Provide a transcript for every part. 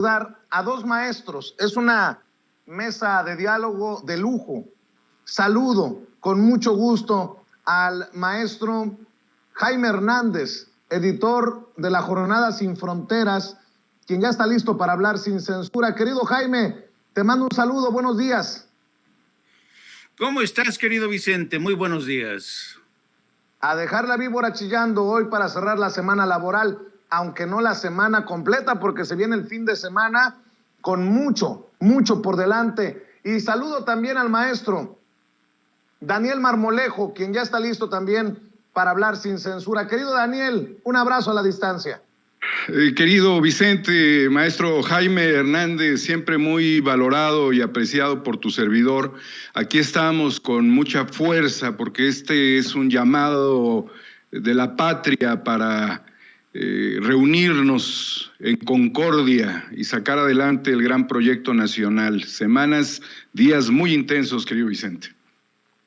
saludar a dos maestros. Es una mesa de diálogo de lujo. Saludo con mucho gusto al maestro Jaime Hernández, editor de la Jornada Sin Fronteras, quien ya está listo para hablar sin censura. Querido Jaime, te mando un saludo, buenos días. ¿Cómo estás, querido Vicente? Muy buenos días. A dejar la víbora chillando hoy para cerrar la semana laboral, aunque no la semana completa, porque se viene el fin de semana con mucho por delante. Y saludo también al maestro Daniel Marmolejo, quien ya está listo también para hablar sin censura. Querido Daniel, un abrazo a la distancia. Querido Vicente, maestro Jaime Hernández, siempre muy valorado y apreciado por tu servidor. Aquí estamos con mucha fuerza porque este es un llamado de la patria para reunirnos en concordia y sacar adelante el gran proyecto nacional. Semanas, días muy intensos, querido Vicente.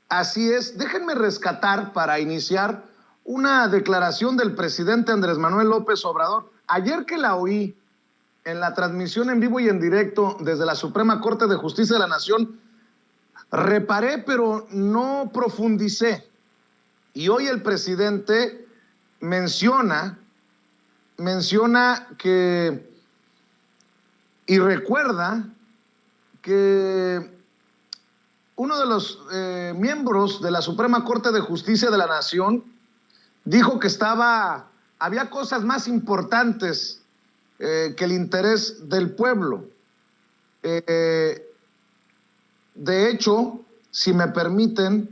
Así es. Déjenme rescatar para iniciar una declaración del presidente Andrés Manuel López Obrador. Ayer que la oí en la transmisión en vivo y en directo desde la Suprema Corte de Justicia de la Nación, reparé pero no profundicé. Y hoy el presidente menciona que y recuerda que uno de los miembros de la Suprema Corte de Justicia de la Nación dijo que había cosas más importantes que el interés del pueblo. De hecho, si me permiten,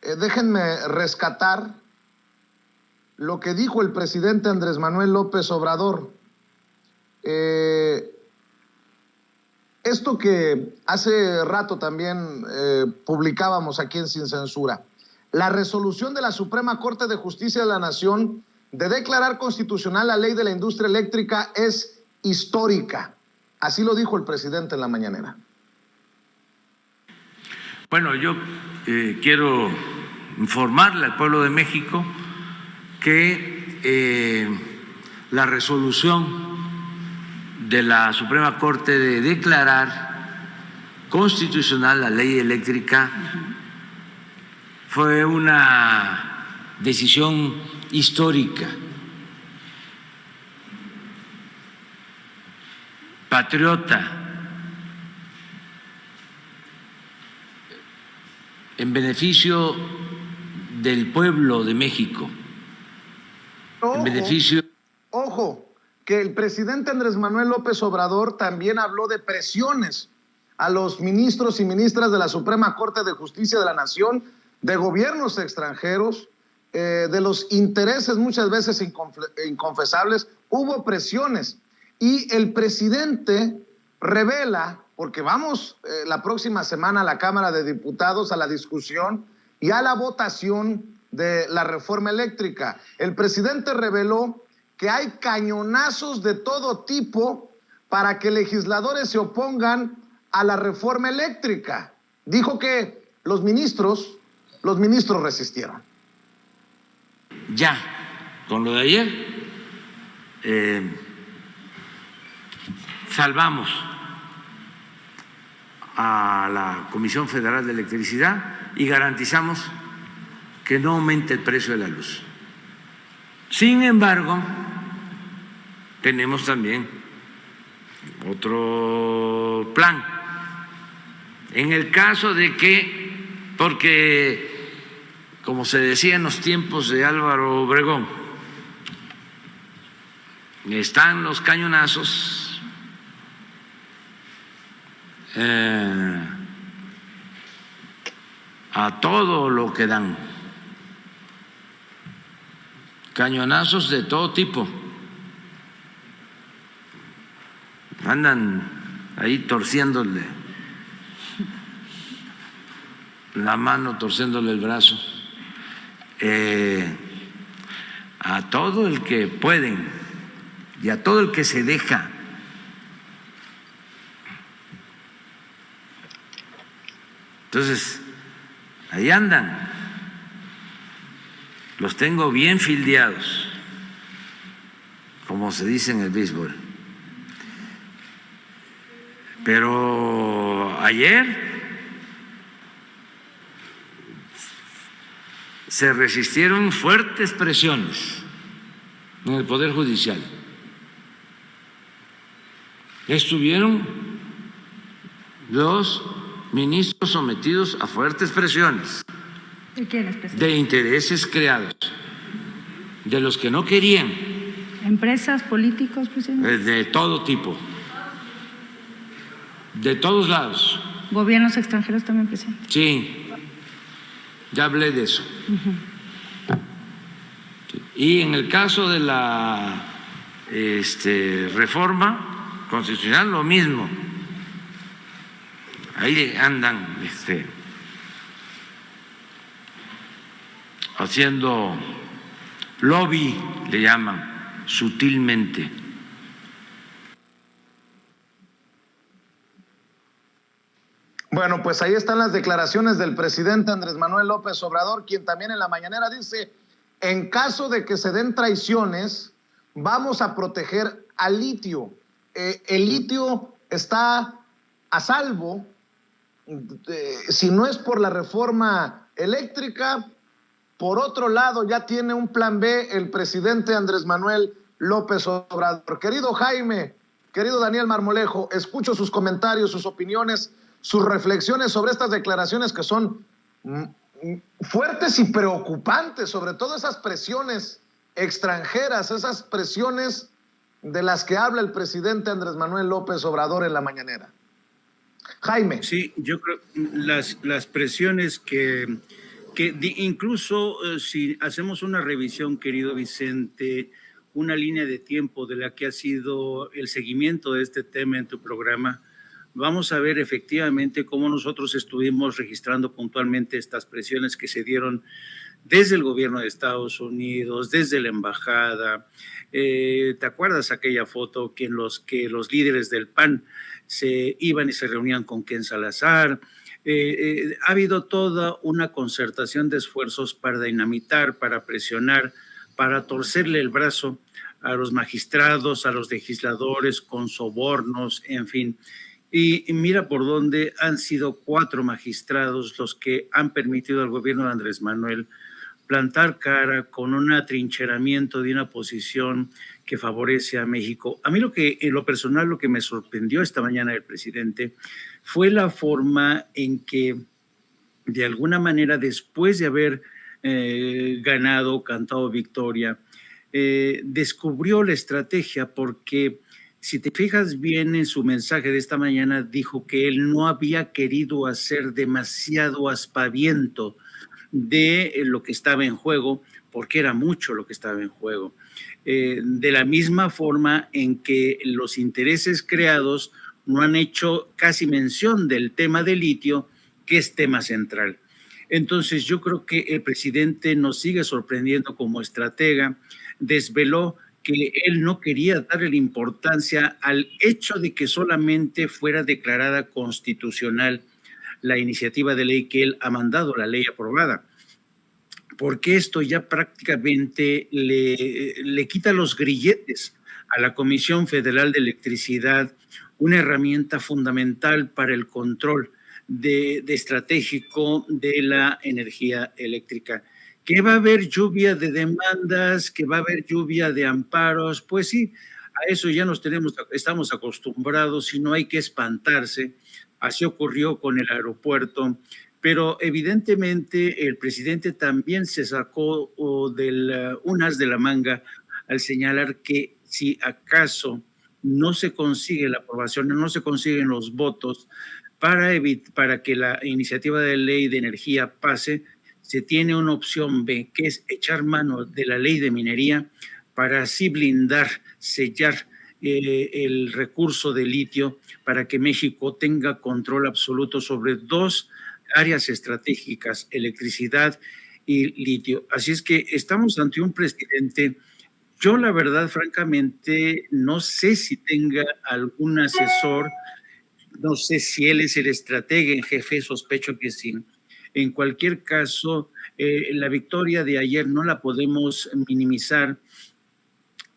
déjenme rescatar lo que dijo el presidente Andrés Manuel López Obrador. Esto que hace rato también publicábamos aquí en Sin Censura. La resolución de la Suprema Corte de Justicia de la Nación de declarar constitucional la ley de la industria eléctrica es histórica. Así lo dijo el presidente en la mañanera. Bueno, yo quiero informarle al pueblo de México que la resolución de la Suprema Corte de declarar constitucional la ley eléctrica fue una decisión histórica, patriota, en beneficio del pueblo de México, en beneficio... Ojo, que el presidente Andrés Manuel López Obrador también habló de presiones a los ministros y ministras de la Suprema Corte de Justicia de la Nación, de gobiernos extranjeros, de los intereses muchas veces inconfesables. Hubo presiones y el presidente revela, porque vamos la próxima semana a la Cámara de Diputados a la discusión y a la votación de la reforma eléctrica. El presidente reveló que hay cañonazos de todo tipo para que legisladores se opongan a la reforma eléctrica. Dijo que los ministros resistieron. Ya, con lo de ayer, salvamos a la Comisión Federal de Electricidad y garantizamos que no aumente el precio de la luz. Sin embargo, tenemos también otro plan. En el caso de que, porque como se decía en los tiempos de Álvaro Obregón, están los cañonazos a todo lo que dan, cañonazos de todo tipo, andan ahí torciéndole la mano, torciéndole el brazo a todo el que pueden y a todo el que se deja. Entonces, ahí andan, los tengo bien fildeados, como se dice en el béisbol. Pero ayer se resistieron fuertes presiones en el Poder Judicial. Estuvieron los ministros sometidos a fuertes presiones. ¿De quiénes, presidente? De intereses creados, de los que no querían. ¿Empresas, políticos, presidente? De todo tipo, de todos lados. ¿Gobiernos extranjeros también, presidente? Sí, ya hablé de eso. Y en el caso de la reforma constitucional, lo mismo. Ahí andan haciendo lobby, le llaman, sutilmente. Bueno, pues ahí están las declaraciones del presidente Andrés Manuel López Obrador, quien también en la mañanera dice: en caso de que se den traiciones, vamos a proteger al litio. El litio está a salvo, si no es por la reforma eléctrica. Por otro lado, ya tiene un plan B el presidente Andrés Manuel López Obrador. Querido Jaime, querido Daniel Marmolejo, escucho sus comentarios, sus opiniones, sus reflexiones sobre estas declaraciones que son fuertes y preocupantes, sobre todo esas presiones extranjeras, esas presiones de las que habla el presidente Andrés Manuel López Obrador en la mañanera. Jaime. Sí, yo creo las presiones que incluso si hacemos una revisión, querido Vicente, una línea de tiempo de la que ha sido el seguimiento de este tema en tu programa, vamos a ver efectivamente cómo nosotros estuvimos registrando puntualmente estas presiones que se dieron desde el gobierno de Estados Unidos, desde la embajada. ¿Te acuerdas aquella foto en los que los líderes del PAN se iban y se reunían con Ken Salazar? Ha habido toda una concertación de esfuerzos para dinamitar, para presionar, para torcerle el brazo a los magistrados, a los legisladores con sobornos, en fin. Y mira por dónde han sido 4 magistrados los que han permitido al gobierno de Andrés Manuel plantar cara con un atrincheramiento de una posición que favorece a México. A mí en lo personal, lo que me sorprendió esta mañana del presidente fue la forma en que, de alguna manera, después de haber ganado, cantado victoria, descubrió la estrategia, porque si te fijas bien en su mensaje de esta mañana, dijo que él no había querido hacer demasiado aspaviento de lo que estaba en juego, porque era mucho lo que estaba en juego. De la misma forma en que los intereses creados no han hecho casi mención del tema del litio, que es tema central. Entonces yo creo que el presidente nos sigue sorprendiendo como estratega. Desveló que él no quería darle la importancia al hecho de que solamente fuera declarada constitucional la iniciativa de ley que él ha mandado, la ley aprobada, porque esto ya prácticamente le quita los grilletes a la Comisión Federal de Electricidad, una herramienta fundamental para el control de estratégico de la energía eléctrica. ¿Que va a haber lluvia de demandas? ¿Que va a haber lluvia de amparos? Pues sí, a eso ya estamos acostumbrados y no hay que espantarse. Así ocurrió con el aeropuerto, pero evidentemente el presidente también se sacó un as de la manga al señalar que si acaso no se consigue la aprobación, no se consiguen los votos para que la iniciativa de ley de energía pase, se tiene una opción B, que es echar mano de la ley de minería para así blindar, sellar el recurso de litio, para que México tenga control absoluto sobre 2 áreas estratégicas, electricidad y litio. Así es que estamos ante un presidente. Yo la verdad, francamente, no sé si tenga algún asesor, no sé si él es el estratega en jefe, sospecho que sí. En cualquier caso, la victoria de ayer no la podemos minimizar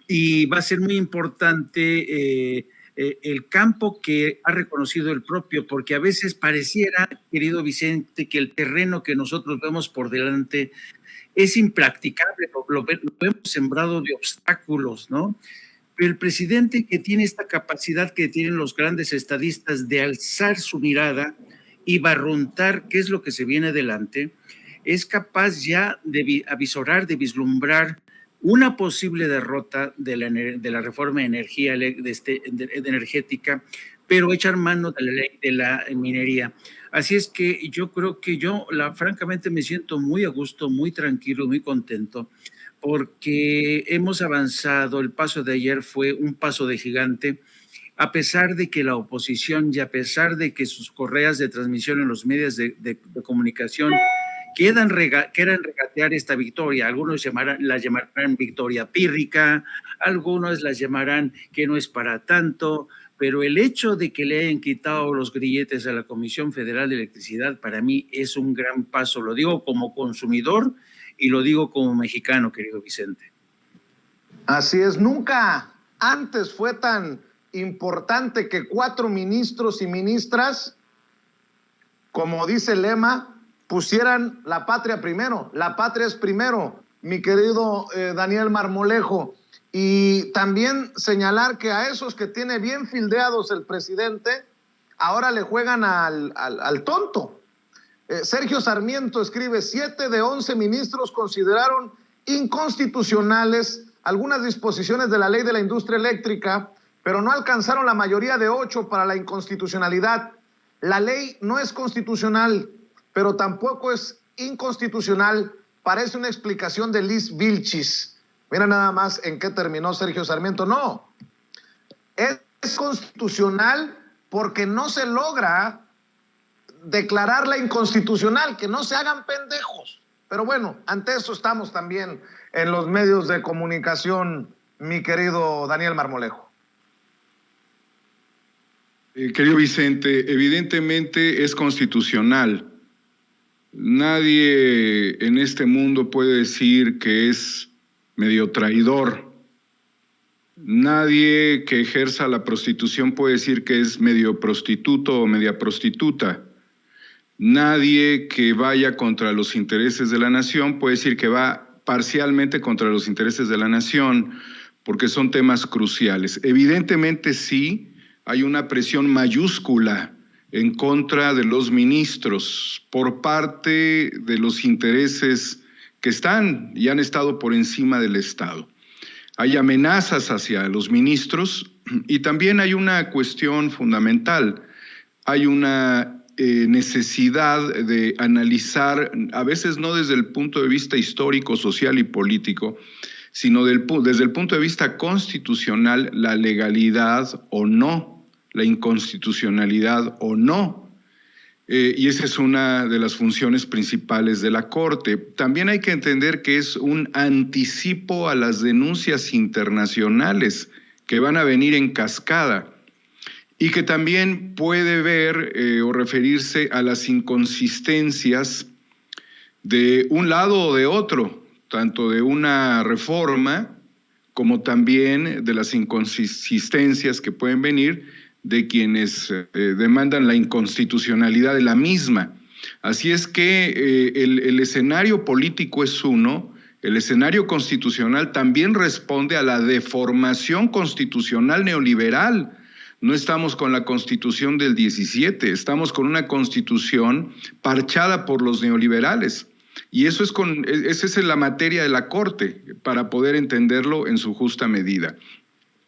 y va a ser muy importante el campo que ha reconocido el propio, porque a veces pareciera, querido Vicente, que el terreno que nosotros vemos por delante es impracticable, lo vemos sembrado de obstáculos, ¿no? Pero el presidente, que tiene esta capacidad que tienen los grandes estadistas de alzar su mirada y barruntar qué es lo que se viene adelante, es capaz ya de avisorar, de vislumbrar una posible derrota de la reforma de energía energética, pero echar mano de la ley de la minería. Así es que yo creo que francamente me siento muy a gusto, muy tranquilo, muy contento, porque hemos avanzado. El paso de ayer fue un paso de gigante, a pesar de que la oposición y a pesar de que sus correas de transmisión en los medios de comunicación quieran regatear esta victoria. Algunos la llamarán victoria pírrica, algunos las llamarán que no es para tanto, pero el hecho de que le hayan quitado los grilletes a la Comisión Federal de Electricidad, para mí es un gran paso. Lo digo como consumidor y lo digo como mexicano, querido Vicente. Así es, nunca antes fue tan importante que 4 ministros y ministras, como dice el lema, pusieran la patria primero. La patria es primero, mi querido Daniel Marmolejo. Y también señalar que a esos que tiene bien fildeados el presidente, ahora le juegan al tonto. Sergio Sarmiento escribe: 7 de 11 ministros consideraron inconstitucionales algunas disposiciones de la ley de la industria eléctrica, pero no alcanzaron la mayoría de 8 para la inconstitucionalidad. La ley no es constitucional, pero tampoco es inconstitucional. Parece una explicación de Liz Vilchis. Mira nada más en qué terminó Sergio Sarmiento. No, es constitucional porque no se logra declararla inconstitucional, que no se hagan pendejos. Pero bueno, ante eso estamos también en los medios de comunicación, mi querido Daniel Marmolejo. Querido Vicente, evidentemente es constitucional. Nadie en este mundo puede decir que es medio traidor. Nadie que ejerza la prostitución puede decir que es medio prostituto o media prostituta. Nadie que vaya contra los intereses de la nación puede decir que va parcialmente contra los intereses de la nación, porque son temas cruciales. Evidentemente sí, hay una presión mayúscula en contra de los ministros por parte de los intereses que están y han estado por encima del Estado. Hay amenazas hacia los ministros y también hay una cuestión fundamental. Hay una necesidad de analizar, a veces no desde el punto de vista histórico, social y político, sino desde el punto de vista constitucional, la legalidad o no, la inconstitucionalidad o no. Y esa es una de las funciones principales de la Corte. También hay que entender que es un anticipo a las denuncias internacionales que van a venir en cascada y que también puede ver o referirse a las inconsistencias de un lado o de otro, tanto de una reforma como también de las inconsistencias que pueden venir de quienes demandan la inconstitucionalidad de la misma. Así es que el escenario político es uno, el escenario constitucional también responde a la deformación constitucional neoliberal. No estamos con la Constitución del 17, estamos con una Constitución parchada por los neoliberales. Y esa es la materia de la Corte, para poder entenderlo en su justa medida.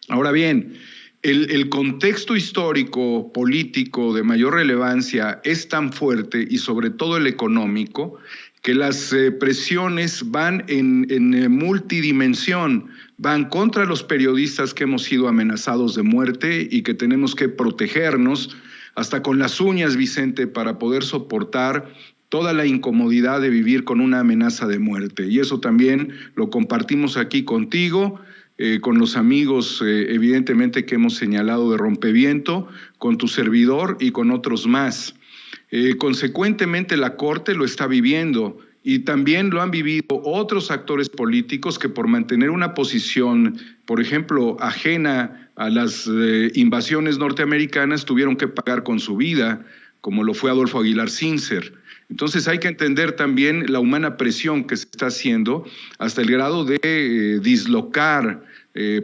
Ahora bien, el contexto histórico, político de mayor relevancia es tan fuerte, y sobre todo el económico, que las presiones van en multidimensión, van contra los periodistas que hemos sido amenazados de muerte y que tenemos que protegernos hasta con las uñas, Vicente, para poder soportar toda la incomodidad de vivir con una amenaza de muerte. Y eso también lo compartimos aquí contigo, con los amigos, evidentemente, que hemos señalado de Rompeviento, con tu servidor y con otros más. Consecuentemente, la Corte lo está viviendo y también lo han vivido otros actores políticos que, por mantener una posición, por ejemplo, ajena a las invasiones norteamericanas tuvieron que pagar con su vida, como lo fue Adolfo Aguilar Sincer. Entonces hay que entender también la humana presión que se está haciendo hasta el grado de dislocar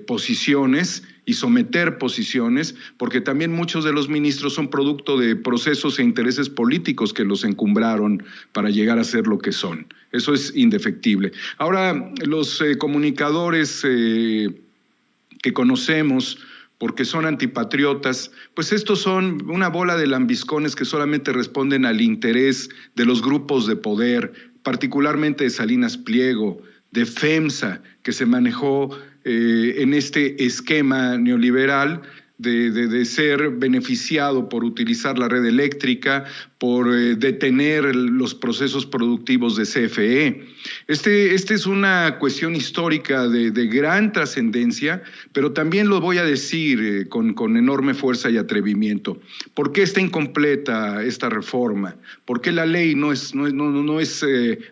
posiciones y someter posiciones, porque también muchos de los ministros son producto de procesos e intereses políticos que los encumbraron para llegar a ser lo que son. Eso es indefectible. Ahora, los comunicadores que conocemos, porque son antipatriotas, pues estos son una bola de lambiscones que solamente responden al interés de los grupos de poder, particularmente de Salinas Pliego, de FEMSA, que se manejó en este esquema neoliberal de ser beneficiado por utilizar la red eléctrica, por detener los procesos productivos de CFE. Este es una cuestión histórica de gran trascendencia, pero también lo voy a decir con enorme fuerza y atrevimiento. ¿Por qué está incompleta esta reforma? ¿Por qué la ley no es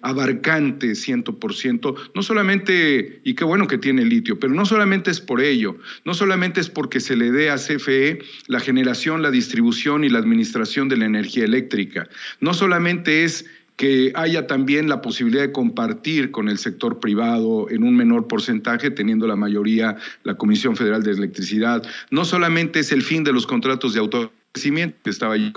abarcante 100%? No solamente, y qué bueno que tiene litio, pero no solamente es por ello, no solamente es porque se le dé a CFE la generación, la distribución y la administración de la energía eléctrica. No solamente es que haya también la posibilidad de compartir con el sector privado en un menor porcentaje, teniendo la mayoría la Comisión Federal de Electricidad. No solamente es el fin de los contratos de autoabastecimiento que estaba yo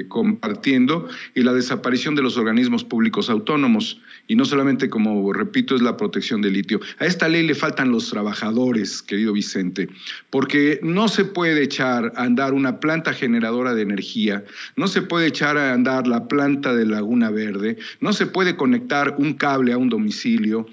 compartiendo, y la desaparición de los organismos públicos autónomos. Y no solamente, como repito, es la protección del litio. A esta ley le faltan los trabajadores, querido Vicente, porque no se puede echar a andar una planta generadora de energía, no se puede echar a andar la planta de Laguna Verde, no se puede conectar un cable a un domicilio.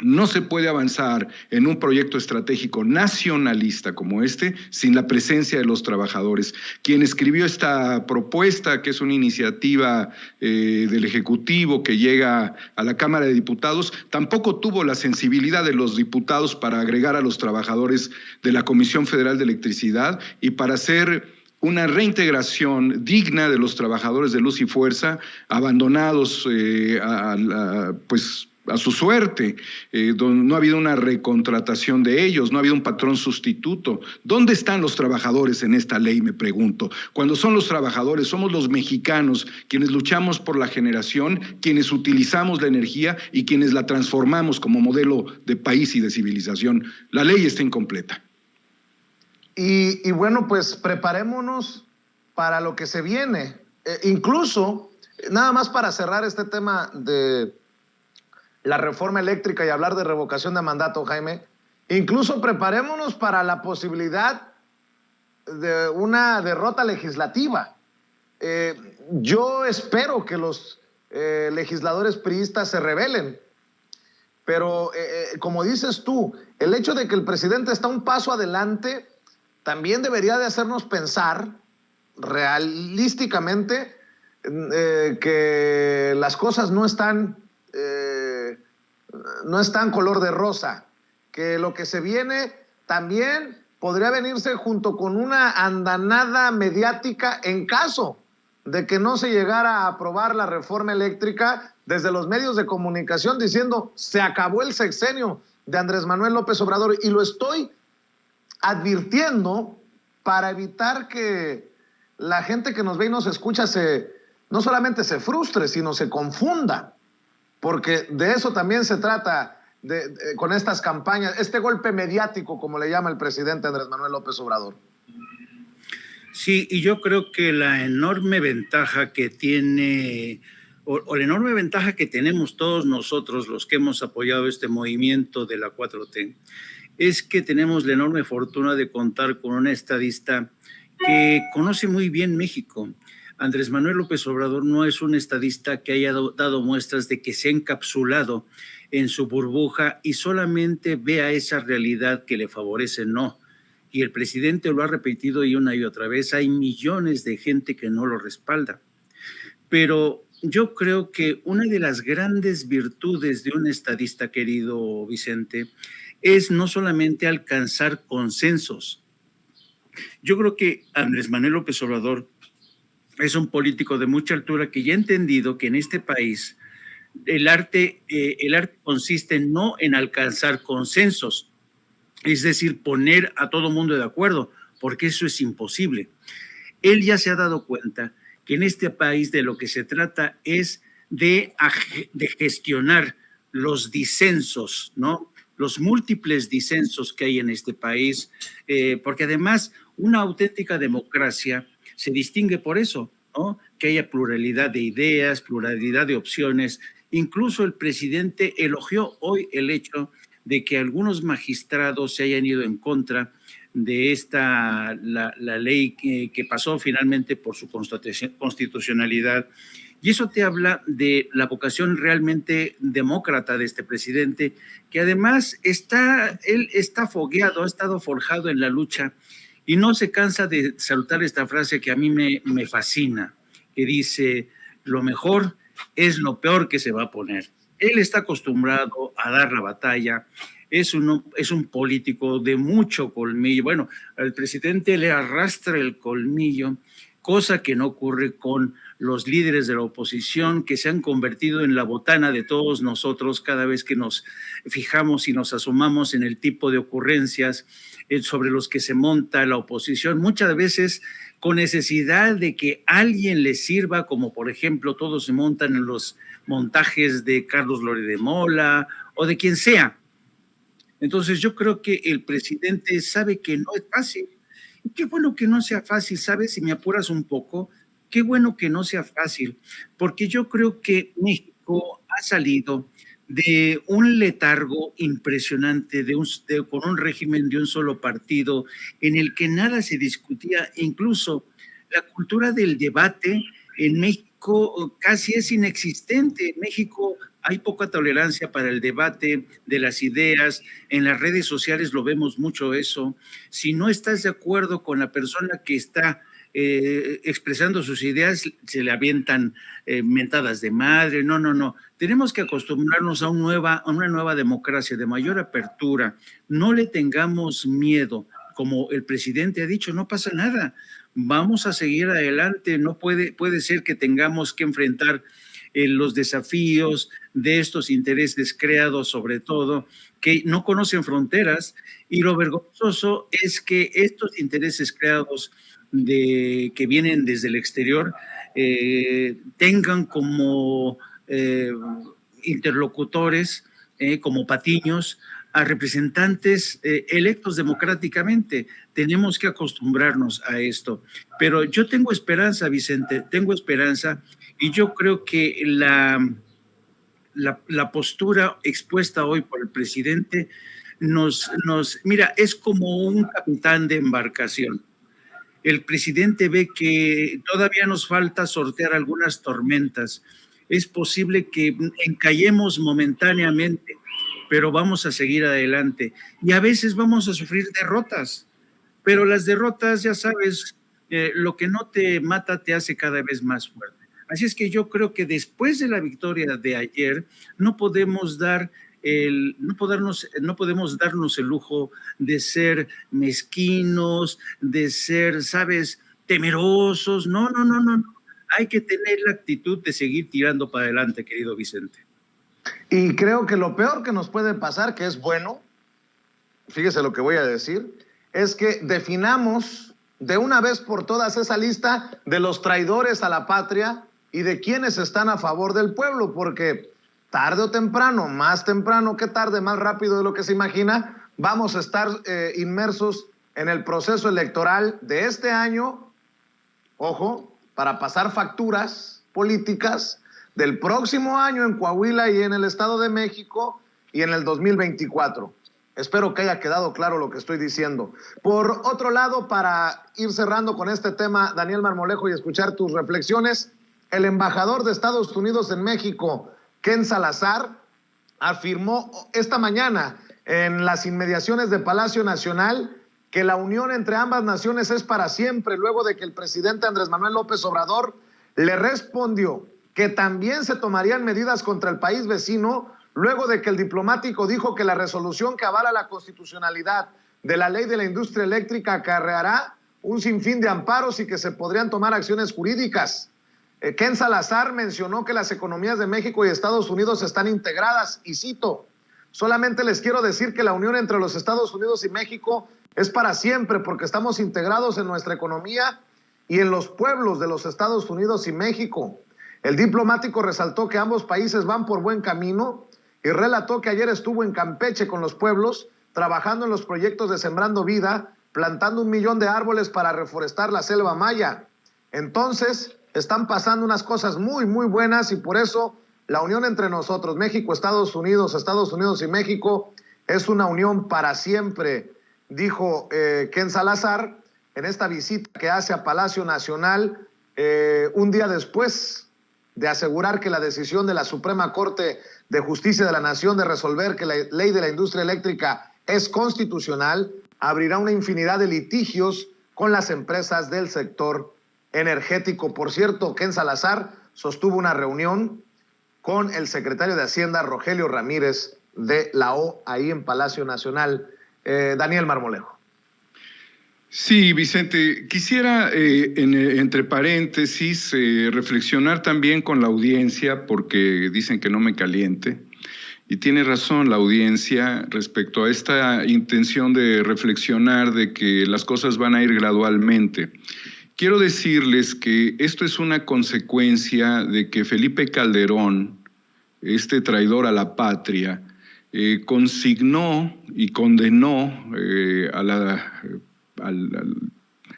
No se puede avanzar en un proyecto estratégico nacionalista como este sin la presencia de los trabajadores. Quien escribió esta propuesta, que es una iniciativa del Ejecutivo que llega a la Cámara de Diputados, tampoco tuvo la sensibilidad de los diputados para agregar a los trabajadores de la Comisión Federal de Electricidad y para hacer una reintegración digna de los trabajadores de Luz y Fuerza, abandonados a su suerte, donde no ha habido una recontratación de ellos, no ha habido un patrón sustituto. ¿Dónde están los trabajadores en esta ley, me pregunto? Cuando son los trabajadores, somos los mexicanos quienes luchamos por la generación, quienes utilizamos la energía y quienes la transformamos como modelo de país y de civilización. La ley está incompleta. Y bueno, pues preparémonos para lo que se viene. Incluso, nada más para cerrar este tema de la reforma eléctrica y hablar de revocación de mandato, Jaime, incluso preparémonos para la posibilidad de una derrota legislativa. Yo espero que los legisladores priistas se rebelen, pero como dices tú, el hecho de que el presidente está un paso adelante también debería de hacernos pensar realísticamente que las cosas no están color de rosa, que lo que se viene también podría venirse junto con una andanada mediática en caso de que no se llegara a aprobar la reforma eléctrica desde los medios de comunicación diciendo se acabó el sexenio de Andrés Manuel López Obrador, y lo estoy advirtiendo para evitar que la gente que nos ve y nos escucha no solamente se frustre, sino se confunda. Porque de eso también se trata con estas campañas, este golpe mediático, como le llama el presidente Andrés Manuel López Obrador. Sí, y yo creo que la enorme ventaja que tiene, o la enorme ventaja que tenemos todos nosotros, los que hemos apoyado este movimiento de la 4T, es que tenemos la enorme fortuna de contar con una estadista que conoce muy bien México. Andrés Manuel López Obrador no es un estadista que haya dado muestras de que se ha encapsulado en su burbuja y solamente vea esa realidad que le favorece, no. Y el presidente lo ha repetido y una y otra vez, hay millones de gente que no lo respalda. Pero yo creo que una de las grandes virtudes de un estadista, querido Vicente, es no solamente alcanzar consensos. Yo creo que Andrés Manuel López Obrador es un político de mucha altura que ya ha entendido que en este país el arte consiste no en alcanzar consensos, es decir, poner a todo mundo de acuerdo, porque eso es imposible. Él ya se ha dado cuenta que en este país de lo que se trata es de gestionar los disensos, ¿no? Los múltiples disensos que hay en este país, porque además una auténtica democracia se distingue por eso, ¿no? Que haya pluralidad de ideas, pluralidad de opciones. Incluso el presidente elogió hoy el hecho de que algunos magistrados se hayan ido en contra de la ley que pasó finalmente por su constitucionalidad. Y eso te habla de la vocación realmente demócrata de este presidente, que además él está fogueado, ha estado forjado en la lucha y no se cansa de saltar esta frase que a mí me fascina, que dice, lo mejor es lo peor que se va a poner. Él está acostumbrado a dar la batalla, es un político de mucho colmillo. Bueno, al presidente le arrastra el colmillo, cosa que no ocurre con los líderes de la oposición, que se han convertido en la botana de todos nosotros cada vez que nos fijamos y nos asomamos en el tipo de ocurrencias sobre los que se monta la oposición, muchas veces con necesidad de que alguien les sirva, como por ejemplo todos se montan en los montajes de Carlos Loret de Mola o de quien sea. Entonces yo creo que el presidente sabe que no es fácil. Y qué bueno que no sea fácil, ¿sabes? Si me apuras un poco, qué bueno que no sea fácil, porque yo creo que México ha salido de un letargo impresionante, con un régimen de un solo partido, en el que nada se discutía, incluso la cultura del debate en México casi es inexistente. En México hay poca tolerancia para el debate de las ideas, en las redes sociales lo vemos mucho eso. Si no estás de acuerdo con la persona que está expresando sus ideas, se le avientan mentadas de madre. No. Tenemos que acostumbrarnos a una nueva democracia de mayor apertura. No le tengamos miedo. Como el presidente ha dicho, no pasa nada. Vamos a seguir adelante. No puede ser que tengamos que enfrentar los desafíos de estos intereses creados, sobre todo, que no conocen fronteras. Y lo vergonzoso es que estos intereses creados que vienen desde el exterior tengan como interlocutores, como patiños, a representantes electos democráticamente. Tenemos que acostumbrarnos a esto. Pero yo tengo esperanza, Vicente, tengo esperanza, y yo creo que la postura expuesta hoy por el presidente mira, es como un capitán de embarcación. El presidente ve que todavía nos falta sortear algunas tormentas. Es posible que encallemos momentáneamente, pero vamos a seguir adelante. Y a veces vamos a sufrir derrotas, pero las derrotas, ya sabes, lo que no te mata te hace cada vez más fuerte. Así es que yo creo que después de la victoria de ayer, no podemos darnos el lujo de ser mezquinos, de ser, sabes, temerosos. No. Hay que tener la actitud de seguir tirando para adelante, querido Vicente. Y creo que lo peor que nos puede pasar, que es bueno, fíjese lo que voy a decir, es que definamos de una vez por todas esa lista de los traidores a la patria y de quienes están a favor del pueblo, porque tarde o temprano, más temprano que tarde, más rápido de lo que se imagina, vamos a estar inmersos en el proceso electoral de este año, ojo, para pasar facturas políticas del próximo año en Coahuila y en el Estado de México y en el 2024. Espero que haya quedado claro lo que estoy diciendo. Por otro lado, para ir cerrando con este tema, Daniel Marmolejo, y escuchar tus reflexiones, el embajador de Estados Unidos en México, Ken Salazar, afirmó esta mañana en las inmediaciones de Palacio Nacional que la unión entre ambas naciones es para siempre, luego de que el presidente Andrés Manuel López Obrador le respondió que también se tomarían medidas contra el país vecino, luego de que el diplomático dijo que la resolución que avala la constitucionalidad de la ley de la industria eléctrica acarreará un sinfín de amparos y que se podrían tomar acciones jurídicas. Ken Salazar mencionó que las economías de México y Estados Unidos están integradas, y cito, Solamente les quiero decir que la unión entre los Estados Unidos y México es para siempre, porque estamos integrados en nuestra economía y en los pueblos de los Estados Unidos y México. El diplomático resaltó que ambos países van por buen camino y relató que ayer estuvo en Campeche con los pueblos, trabajando en los proyectos de Sembrando Vida, plantando 1 millón de árboles para reforestar la selva maya. Entonces, están pasando unas cosas muy, muy buenas, y por eso la unión entre nosotros, México, Estados Unidos y México, es una unión para siempre, dijo Ken Salazar en esta visita que hace a Palacio Nacional un día después de asegurar que la decisión de la Suprema Corte de Justicia de la Nación de resolver que la ley de la industria eléctrica es constitucional, abrirá una infinidad de litigios con las empresas del sector energético. Por cierto, Ken Salazar sostuvo una reunión con el secretario de Hacienda, Rogelio Ramírez, de la O, ahí en Palacio Nacional. Daniel Marmolejo. Sí, Vicente, quisiera, entre paréntesis, reflexionar también con la audiencia, porque dicen que no me caliente, y tiene razón la audiencia respecto a esta intención de reflexionar de que las cosas van a ir gradualmente. Quiero decirles que esto es una consecuencia de que Felipe Calderón, este traidor a la patria, consignó y condenó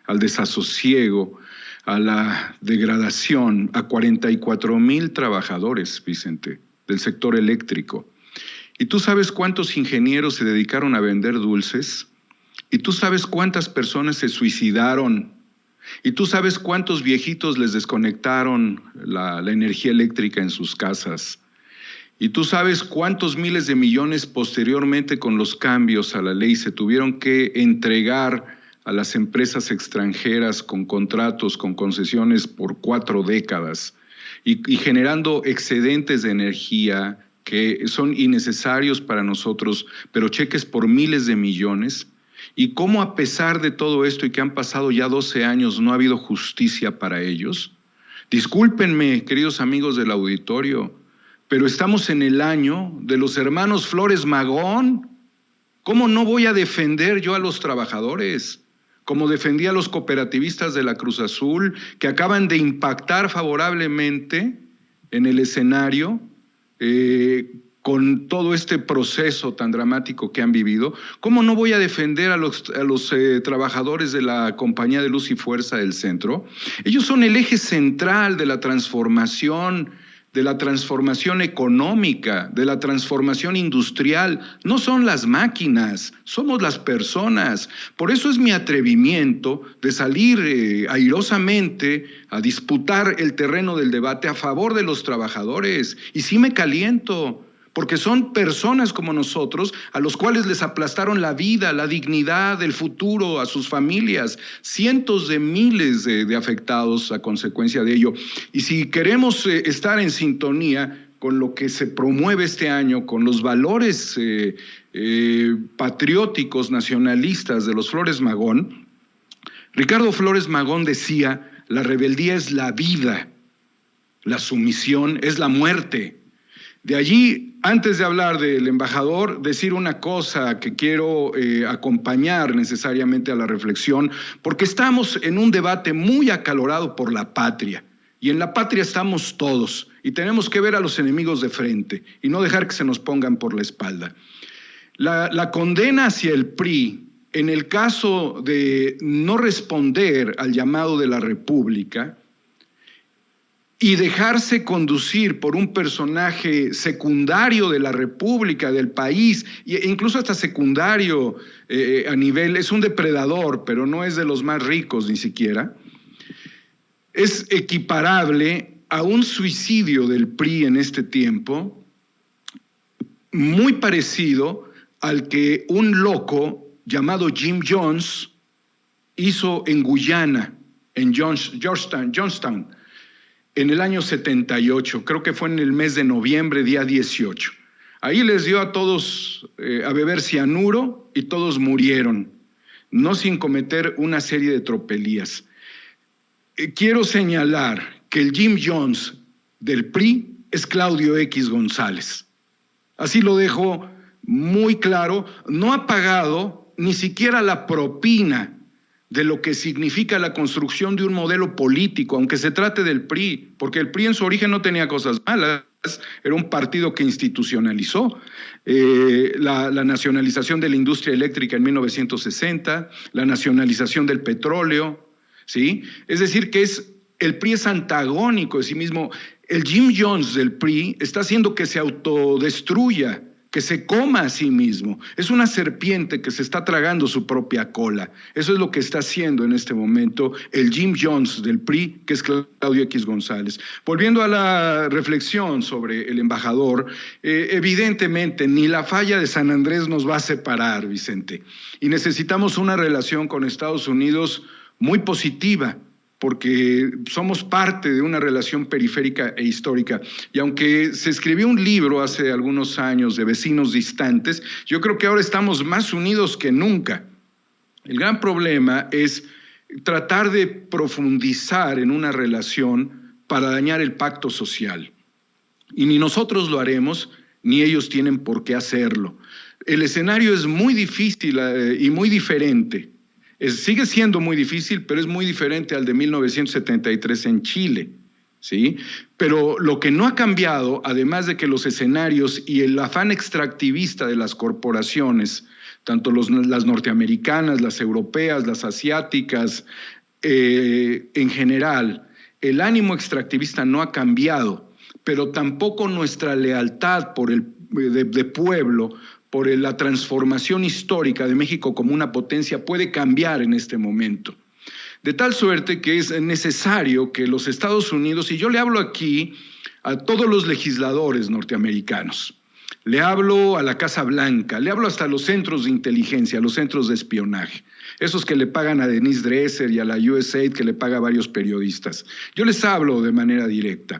al desasosiego, a la degradación, a 44,000 trabajadores, Vicente, del sector eléctrico. ¿Y tú sabes cuántos ingenieros se dedicaron a vender dulces? ¿Y tú sabes cuántas personas se suicidaron? ¿Y tú sabes cuántos viejitos les desconectaron la energía eléctrica en sus casas? ¿Y tú sabes cuántos miles de millones posteriormente con los cambios a la ley se tuvieron que entregar a las empresas extranjeras con contratos, con concesiones por 4 décadas y generando excedentes de energía que son innecesarios para nosotros, pero cheques por miles de millones? ¿Y cómo, a pesar de todo esto y que han pasado ya 12 años, no ha habido justicia para ellos? Discúlpenme, queridos amigos del auditorio, pero estamos en el año de los hermanos Flores Magón. ¿Cómo no voy a defender yo a los trabajadores? Como defendí a los cooperativistas de la Cruz Azul, que acaban de impactar favorablemente en el escenario con todo este proceso tan dramático que han vivido. ¿Cómo no voy a defender a los trabajadores de la Compañía de Luz y Fuerza del Centro? Ellos son el eje central de la transformación económica, de la transformación industrial. No son las máquinas, somos las personas. Por eso es mi atrevimiento de salir airosamente a disputar el terreno del debate a favor de los trabajadores. Y sí me caliento, porque son personas como nosotros a los cuales les aplastaron la vida, la dignidad, el futuro, a sus familias, cientos de miles de afectados a consecuencia de ello. Y si queremos estar en sintonía con lo que se promueve este año, con los valores patrióticos, nacionalistas de los Flores Magón, Ricardo Flores Magón decía: la rebeldía es la vida, la sumisión es la muerte. De allí, antes de hablar del embajador, decir una cosa que quiero acompañar necesariamente a la reflexión, porque estamos en un debate muy acalorado por la patria, y en la patria estamos todos, y tenemos que ver a los enemigos de frente, y no dejar que se nos pongan por la espalda. La condena hacia el PRI, en el caso de no responder al llamado de la República, y dejarse conducir por un personaje secundario de la República, del país, e incluso hasta secundario a nivel, es un depredador, pero no es de los más ricos ni siquiera, es equiparable a un suicidio del PRI en este tiempo, muy parecido al que un loco llamado Jim Jones hizo en Guyana, en Johnstown, en el año 78, creo que fue en el mes de noviembre, día 18. Ahí les dio a todos a beber cianuro y todos murieron, no sin cometer una serie de tropelías. Quiero señalar que el Jim Jones del PRI es Claudio X González. Así lo dejo muy claro, no ha pagado ni siquiera la propina de lo que significa la construcción de un modelo político, aunque se trate del PRI, porque el PRI en su origen no tenía cosas malas, era un partido que institucionalizó la nacionalización de la industria eléctrica en 1960, la nacionalización del petróleo, ¿sí? Es decir, que el PRI es antagónico de sí mismo. El Jim Jones del PRI está haciendo que se autodestruya, que se coma a sí mismo. Es una serpiente que se está tragando su propia cola. Eso es lo que está haciendo en este momento el Jim Jones del PRI, que es Claudio X González. Volviendo a la reflexión sobre el embajador, evidentemente ni la falla de San Andrés nos va a separar, Vicente. Y necesitamos una relación con Estados Unidos muy positiva, porque somos parte de una relación periférica e histórica. Y aunque se escribió un libro hace algunos años de Vecinos Distantes, yo creo que ahora estamos más unidos que nunca. El gran problema es tratar de profundizar en una relación para dañar el pacto social. Y ni nosotros lo haremos, ni ellos tienen por qué hacerlo. El escenario es muy difícil y muy diferente. Sigue siendo muy difícil, pero es muy diferente al de 1973 en Chile, ¿sí? Pero lo que no ha cambiado, además de que los escenarios y el afán extractivista de las corporaciones, tanto las norteamericanas, las europeas, las asiáticas, en general, el ánimo extractivista no ha cambiado, pero tampoco nuestra lealtad de pueblo, por la transformación histórica de México como una potencia puede cambiar en este momento. De tal suerte que es necesario que los Estados Unidos, y yo le hablo aquí a todos los legisladores norteamericanos, le hablo a la Casa Blanca, le hablo hasta a los centros de inteligencia, a los centros de espionaje, esos que le pagan a Denise Dresser y a la USAID que le paga a varios periodistas. Yo les hablo de manera directa.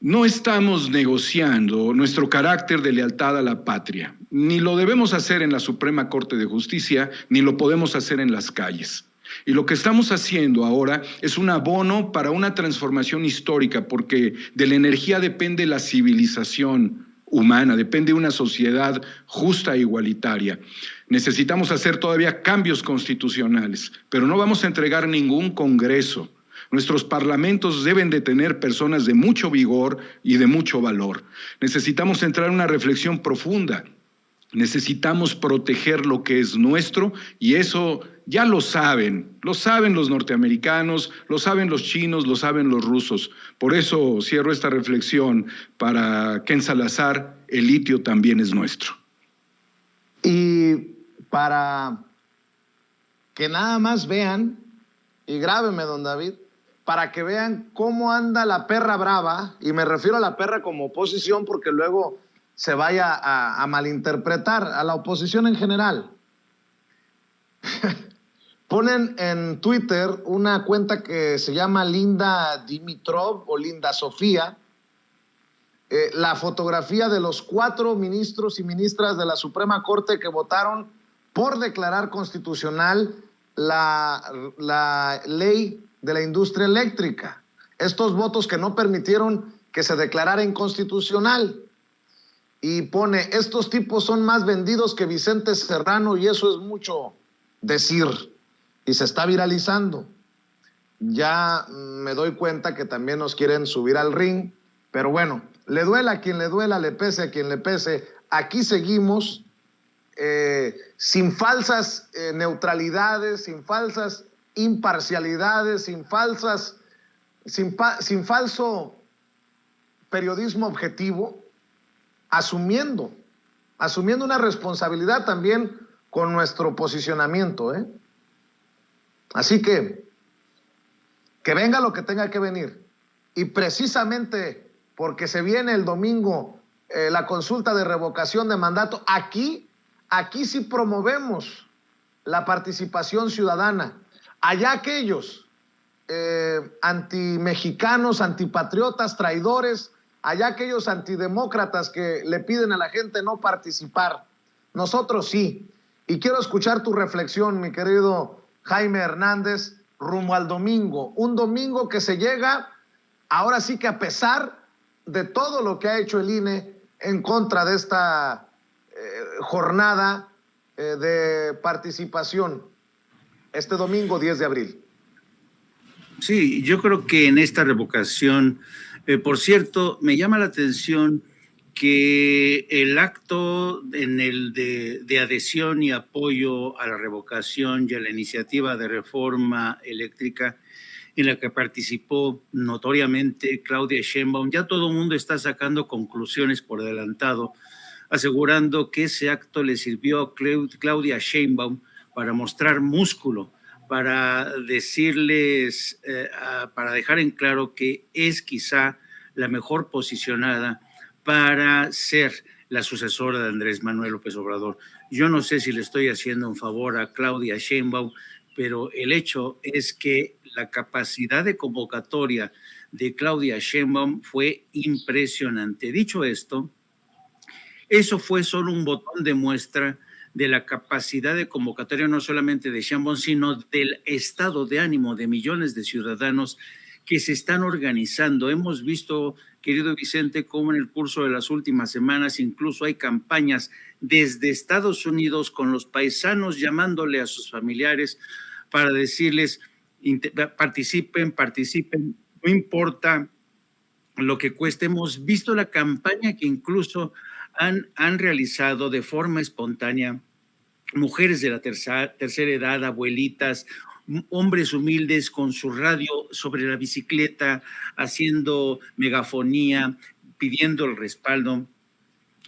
No estamos negociando nuestro carácter de lealtad a la patria. Ni lo debemos hacer en la Suprema Corte de Justicia, ni lo podemos hacer en las calles. Y lo que estamos haciendo ahora es un abono para una transformación histórica, porque de la energía depende la civilización humana, depende una sociedad justa e igualitaria. Necesitamos hacer todavía cambios constitucionales, pero no vamos a entregar ningún Congreso. Nuestros parlamentos deben de tener personas de mucho vigor y de mucho valor. Necesitamos entrar en una reflexión profunda. Necesitamos proteger lo que es nuestro y eso ya lo saben los norteamericanos, lo saben los chinos, lo saben los rusos. Por eso cierro esta reflexión para Ken Salazar, el litio también es nuestro. Y para que nada más vean, y grábeme, don David, para que vean cómo anda la perra brava, y me refiero a la perra como oposición porque luego se vaya a malinterpretar, a la oposición en general. Ponen en Twitter una cuenta que se llama Linda Dimitrov o Linda Sofía, la fotografía de los 4 ministros y ministras de la Suprema Corte que votaron por declarar constitucional la ley de la industria eléctrica. Estos votos que no permitieron que se declarara inconstitucional. Y pone, estos tipos son más vendidos que Vicente Serrano y eso es mucho decir. Y se está viralizando. Ya me doy cuenta que también nos quieren subir al ring, pero bueno, le duela a quien le duela, le pese a quien le pese. Aquí seguimos sin falsas neutralidades, sin falsas imparcialidades, sin falso periodismo objetivo, asumiendo una responsabilidad también con nuestro posicionamiento, Así que venga lo que tenga que venir. Y precisamente porque se viene el domingo la consulta de revocación de mandato, aquí sí promovemos la participación ciudadana. Allá aquellos antimexicanos, antipatriotas, traidores, allá aquellos antidemócratas que le piden a la gente no participar. Nosotros sí. Y quiero escuchar tu reflexión, mi querido Jaime Hernández, rumbo al domingo. Un domingo que se llega, ahora sí que a pesar de todo lo que ha hecho el INE en contra de esta jornada de participación este domingo 10 de abril. Sí, yo creo que en esta revocación, por cierto, me llama la atención que el acto en el de adhesión y apoyo a la revocación y a la iniciativa de reforma eléctrica en la que participó notoriamente Claudia Sheinbaum, ya todo el mundo está sacando conclusiones por adelantado, asegurando que ese acto le sirvió a Claudia Sheinbaum para mostrar músculo, para decirles, para dejar en claro que es quizá la mejor posicionada para ser la sucesora de Andrés Manuel López Obrador. Yo no sé si le estoy haciendo un favor a Claudia Sheinbaum, pero el hecho es que la capacidad de convocatoria de Claudia Sheinbaum fue impresionante. Dicho esto, eso fue solo un botón de muestra de la capacidad de convocatoria no solamente de Sheinbaum, sino del estado de ánimo de millones de ciudadanos que se están organizando. Hemos visto, querido Vicente, cómo en el curso de las últimas semanas incluso hay campañas desde Estados Unidos con los paisanos llamándole a sus familiares para decirles participen, no importa lo que cueste. Hemos visto la campaña que incluso han realizado de forma espontánea mujeres de la tercera edad, abuelitas, hombres humildes con su radio sobre la bicicleta, haciendo megafonía, pidiendo el respaldo.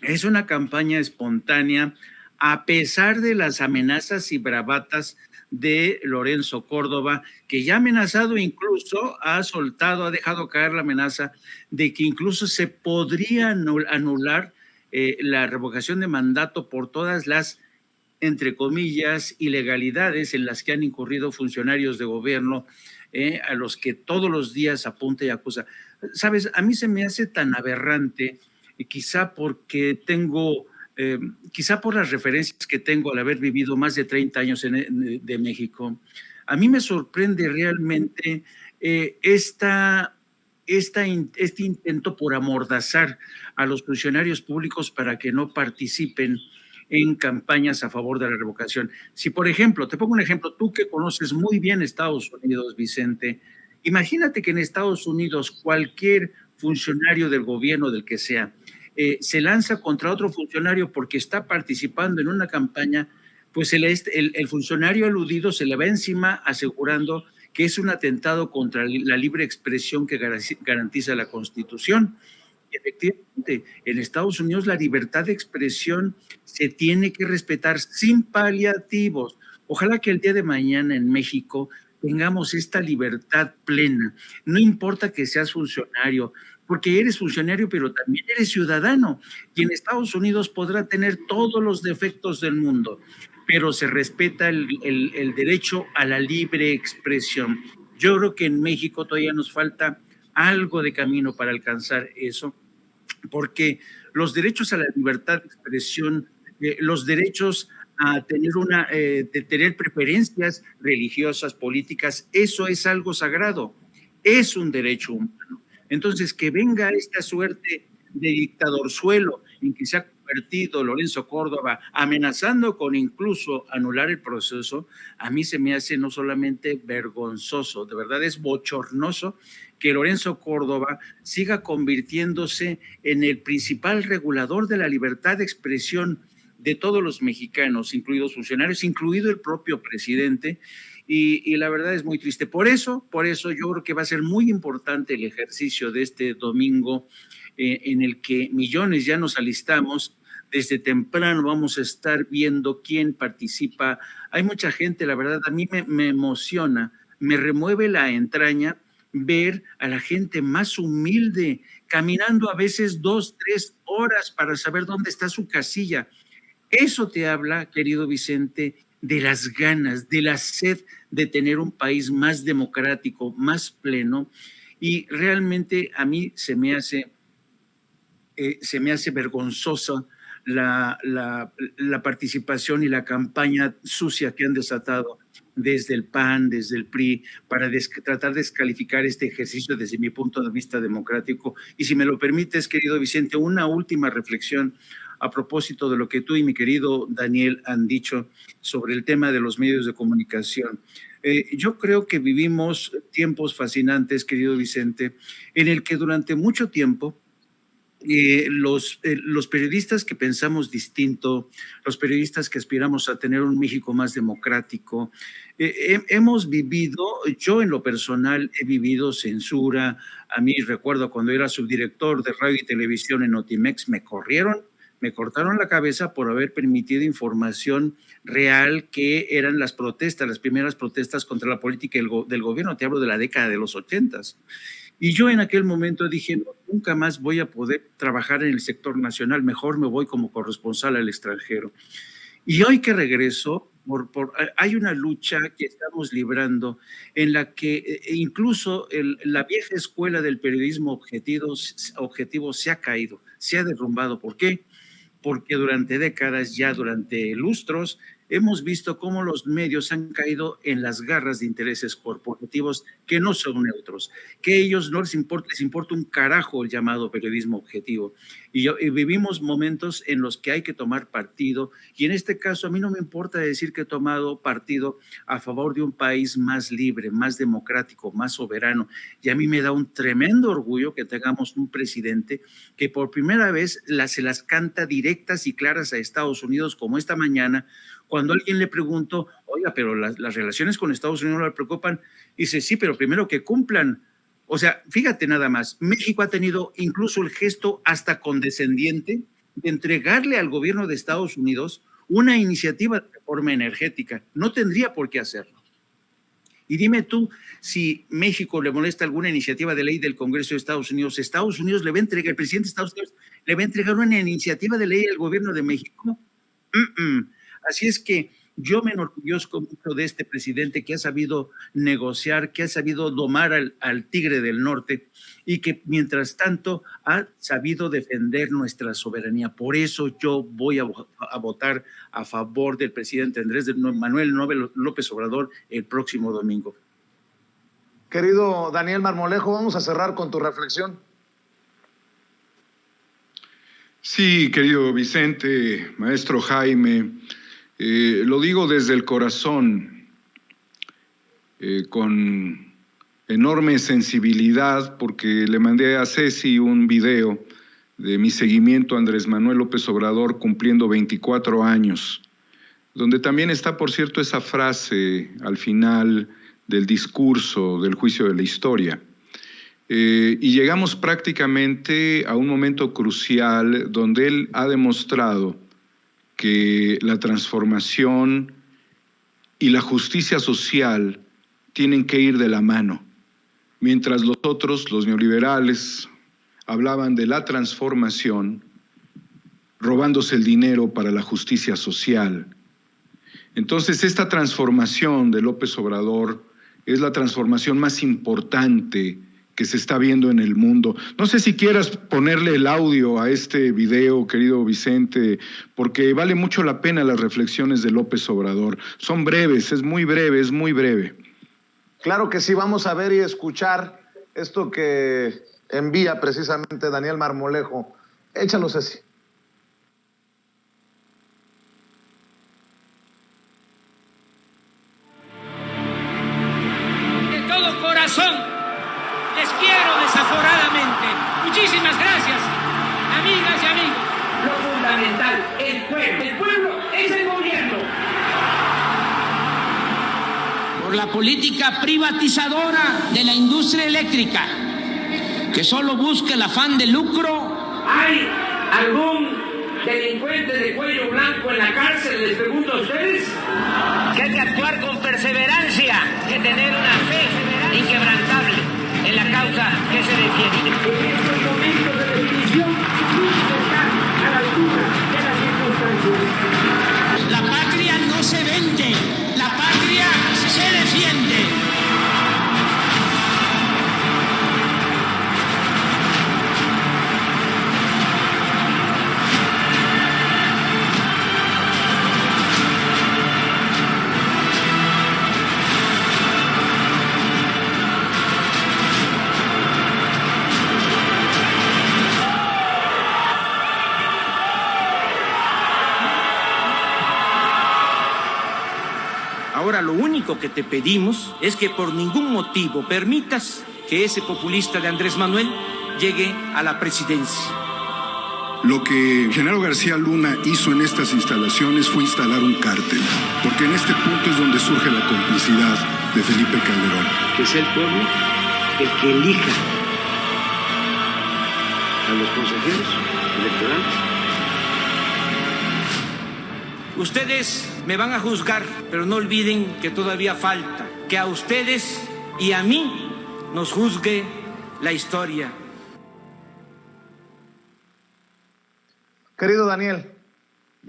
Es una campaña espontánea, a pesar de las amenazas y bravatas de Lorenzo Córdoba, que ya ha amenazado, incluso ha dejado caer la amenaza de que incluso se podría anular la revocación de mandato por todas las, entre comillas, ilegalidades en las que han incurrido funcionarios de gobierno, a los que todos los días apunta y acusa. Sabes, a mí se me hace tan aberrante, quizá porque quizá por las referencias que tengo al haber vivido más de 30 años de México, a mí me sorprende realmente este intento por amordazar a los funcionarios públicos para que no participen en campañas a favor de la revocación. Si, por ejemplo, te pongo un ejemplo, tú que conoces muy bien Estados Unidos, Vicente, imagínate que en Estados Unidos cualquier funcionario del gobierno, del que sea, se lanza contra otro funcionario porque está participando en una campaña, pues el funcionario aludido se le va encima asegurando que es un atentado contra la libre expresión que garantiza la Constitución. Y efectivamente, en Estados Unidos la libertad de expresión se tiene que respetar sin paliativos. Ojalá que el día de mañana en México tengamos esta libertad plena. No importa que seas funcionario, porque eres funcionario, pero también eres ciudadano. Y en Estados Unidos podrá tener todos los defectos del mundo, pero se respeta el derecho a la libre expresión. Yo creo que en México todavía nos falta algo de camino para alcanzar eso, porque los derechos a la libertad de expresión, los derechos a tener preferencias religiosas, políticas, eso es algo sagrado, es un derecho humano. Entonces, que venga esta suerte de dictadorzuelo en que se ha convertido Lorenzo Córdoba, amenazando con incluso anular el proceso, a mí se me hace no solamente vergonzoso, de verdad es bochornoso que Lorenzo Córdoba siga convirtiéndose en el principal regulador de la libertad de expresión de todos los mexicanos, incluidos funcionarios, incluido el propio presidente, y la verdad es muy triste. Por eso yo creo que va a ser muy importante el ejercicio de este domingo, en el que millones ya nos alistamos. Desde temprano vamos a estar viendo quién participa. Hay mucha gente, la verdad, a mí me emociona, me remueve la entraña ver a la gente más humilde caminando a veces 2, 3 horas para saber dónde está su casilla. Eso te habla, querido Vicente, de las ganas, de la sed de tener un país más democrático, más pleno, y realmente a mí se me hace vergonzosa la participación y la campaña sucia que han desatado desde el PAN, desde el PRI, para tratar de descalificar este ejercicio desde mi punto de vista democrático. Y si me lo permites, querido Vicente, una última reflexión. a propósito de lo que tú y mi querido Daniel han dicho sobre el tema de los medios de comunicación. Yo creo que vivimos tiempos fascinantes, querido Vicente, en el que durante mucho tiempo los periodistas que pensamos distinto, los periodistas que aspiramos a tener un México más democrático, hemos vivido, yo en lo personal he vivido censura. A mí recuerdo cuando era subdirector de radio y televisión en Notimex, me cortaron la cabeza por haber permitido información real que eran las protestas, las primeras protestas contra la política del gobierno. Te hablo de la década de los 80s. Y yo en aquel momento dije, no, nunca más voy a poder trabajar en el sector nacional, mejor me voy como corresponsal al extranjero. Y hoy que regreso, hay una lucha que estamos librando en la que incluso la vieja escuela del periodismo objetivo se ha caído, se ha derrumbado. ¿Por qué? Porque durante décadas, ya durante lustros, hemos visto cómo los medios han caído en las garras de intereses corporativos que no son neutros, que a ellos no les importa un carajo el llamado periodismo objetivo. Y vivimos momentos en los que hay que tomar partido, y en este caso a mí no me importa decir que he tomado partido a favor de un país más libre, más democrático, más soberano, y a mí me da un tremendo orgullo que tengamos un presidente que por primera vez se las canta directas y claras a Estados Unidos, como esta mañana, cuando alguien le preguntó, oiga, pero las relaciones con Estados Unidos no le preocupan, dice, sí, pero primero que cumplan. O sea, fíjate nada más, México ha tenido incluso el gesto hasta condescendiente de entregarle al gobierno de Estados Unidos una iniciativa de reforma energética. No tendría por qué hacerlo. Y dime tú, si México le molesta alguna iniciativa de ley del Congreso de Estados Unidos le va a entregar, el presidente de Estados Unidos le va a entregar una iniciativa de ley al gobierno de México. Así es que yo me enorgullezco mucho de este presidente que ha sabido negociar, que ha sabido domar al tigre del norte y que mientras tanto ha sabido defender nuestra soberanía. Por eso yo voy a votar a favor del presidente Andrés Manuel López Obrador el próximo domingo. Querido Daniel Marmolejo, vamos a cerrar con tu reflexión. Sí, querido Vicente, maestro Jaime, lo digo desde el corazón, con enorme sensibilidad, porque le mandé a Ceci un video de mi seguimiento a Andrés Manuel López Obrador cumpliendo 24 años, donde también está, por cierto, esa frase al final del discurso del juicio de la historia. Y llegamos prácticamente a un momento crucial donde él ha demostrado que la transformación y la justicia social tienen que ir de la mano. Mientras los otros, los neoliberales, hablaban de la transformación, robándose el dinero para la justicia social. Entonces, esta transformación de López Obrador es la transformación más importante que se está viendo en el mundo. No sé si quieras ponerle el audio a este video, querido Vicente, porque vale mucho la pena las reflexiones de López Obrador. Son breves, es muy breve, es muy breve. Claro que sí, vamos a ver y escuchar esto que envía precisamente Daniel Marmolejo. Échalo, Ceci. De todo corazón les quiero desaforadamente. Muchísimas gracias, amigas y amigos. Lo fundamental, el pueblo. El pueblo es el gobierno. Por la política privatizadora de la industria eléctrica, que solo busca el afán de lucro. ¿Hay algún delincuente de cuello blanco en la cárcel? Les pregunto a ustedes. Que hay que actuar con perseverancia, que tener una fe inquebrantable en la causa que se defiende. En estos momentos de definición, está a la altura de las circunstancias. La patria no se vende, la patria se defiende. Ahora lo único que te pedimos es que por ningún motivo permitas que ese populista de Andrés Manuel llegue a la presidencia. Lo que Genaro García Luna hizo en estas instalaciones fue instalar un cártel, porque en este punto es donde surge la complicidad de Felipe Calderón. Que sea el pueblo el que elija a los consejeros electorales. Ustedes me van a juzgar, pero no olviden que todavía falta que a ustedes y a mí nos juzgue la historia. Querido Daniel.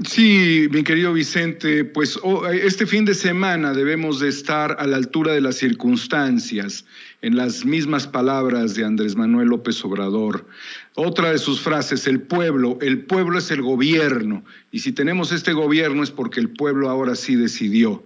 Sí, mi querido Vicente, pues este fin de semana debemos de estar a la altura de las circunstancias, en las mismas palabras de Andrés Manuel López Obrador. Otra de sus frases, el pueblo es el gobierno, y si tenemos este gobierno es porque el pueblo ahora sí decidió.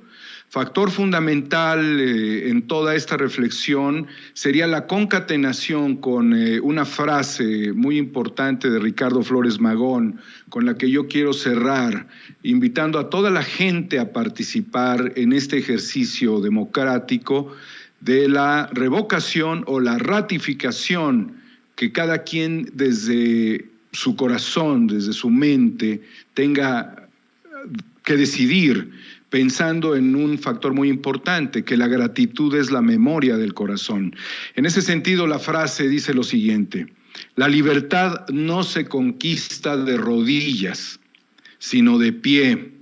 Factor fundamental en toda esta reflexión sería la concatenación con una frase muy importante de Ricardo Flores Magón, con la que yo quiero cerrar, invitando a toda la gente a participar en este ejercicio democrático de la revocación o la ratificación que cada quien desde su corazón, desde su mente, tenga que decidir, pensando en un factor muy importante, que la gratitud es la memoria del corazón. En ese sentido, la frase dice lo siguiente: la libertad no se conquista de rodillas, sino de pie,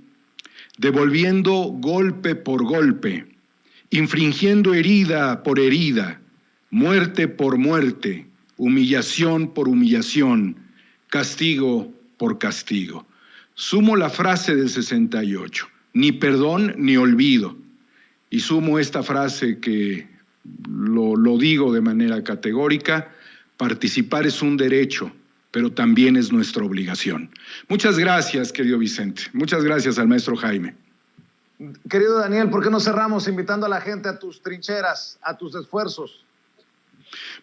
devolviendo golpe por golpe, infringiendo herida por herida, muerte por muerte, humillación por humillación, castigo por castigo. Sumo la frase del 68. Ni perdón ni olvido. Y sumo esta frase que lo digo de manera categórica: participar es un derecho, pero también es nuestra obligación. Muchas gracias, querido Vicente. Muchas gracias al maestro Jaime. Querido Daniel, ¿por qué no cerramos invitando a la gente a tus trincheras, a tus esfuerzos?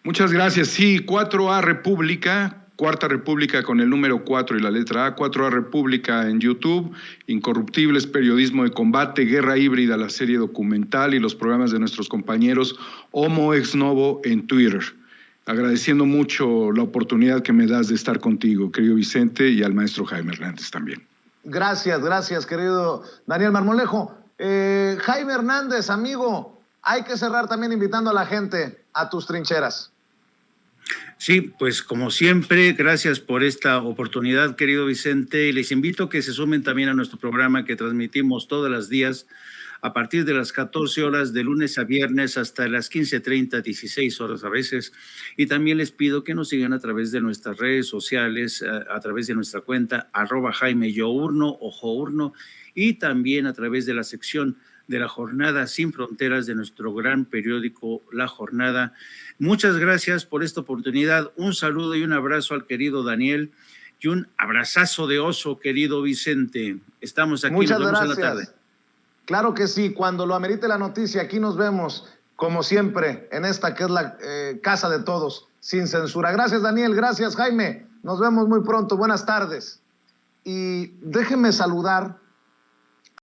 Muchas gracias. Sí, 4A República, Cuarta República con el número 4 y la letra A, 4A República en YouTube, Incorruptibles, Periodismo de Combate, Guerra Híbrida, la serie documental y los programas de nuestros compañeros Homo Ex Novo en Twitter. Agradeciendo mucho la oportunidad que me das de estar contigo, querido Vicente, y al maestro Jaime Hernández también. Gracias, querido Daniel Marmolejo. Jaime Hernández, amigo, hay que cerrar también invitando a la gente a tus trincheras. Sí, pues como siempre, gracias por esta oportunidad, querido Vicente, y les invito a que se sumen también a nuestro programa que transmitimos todos los días a partir de las 14 horas de lunes a viernes hasta las 15:30, 16 horas a veces, y también les pido que nos sigan a través de nuestras redes sociales, a través de nuestra cuenta @JaimeYourno o Journo, y también a través de la sección de la Jornada Sin Fronteras de nuestro gran periódico La Jornada. Muchas gracias por esta oportunidad. Un saludo y un abrazo al querido Daniel y un abrazazo de oso, querido Vicente. Estamos aquí. Muchas nos vemos gracias. en la tarde. Claro que sí, cuando lo amerite la noticia, aquí nos vemos, como siempre, en esta que es la casa de todos, sin censura. Gracias, Daniel. Gracias, Jaime. Nos vemos muy pronto. Buenas tardes. Y déjenme saludar